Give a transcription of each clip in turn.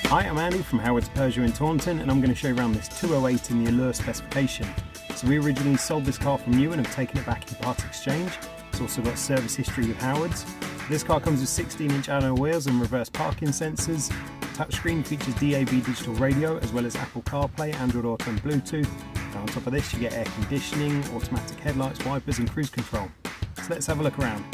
Hi, I'm Andy from Howard's Peugeot in Taunton, and I'm going to show you around this 208 in the Allure specification. So we originally sold this car from new and have taken it back in part exchange. It's also got service history with Howard's. This car comes with 16-inch alloy wheels and reverse parking sensors. Touchscreen features DAB digital radio as well as Apple CarPlay, Android Auto and Bluetooth. And on top of this you get air conditioning, automatic headlights, wipers and cruise control. So let's have a look around.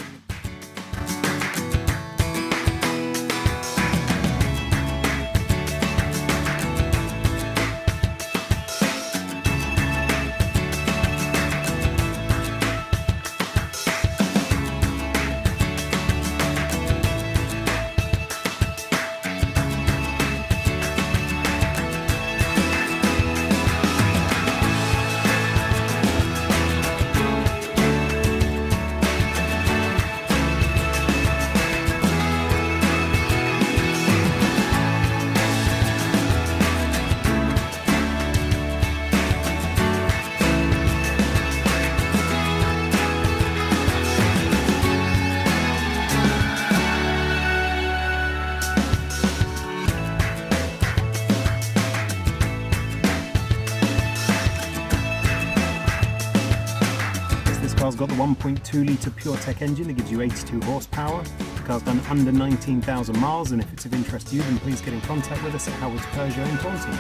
This car's got the 1.2 litre PureTech engine that gives you 82 horsepower. The car's done under 19,000 miles, and if it's of interest to you, then please get in contact with us at Howard's Peugeot in Taunton.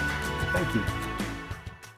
Thank you.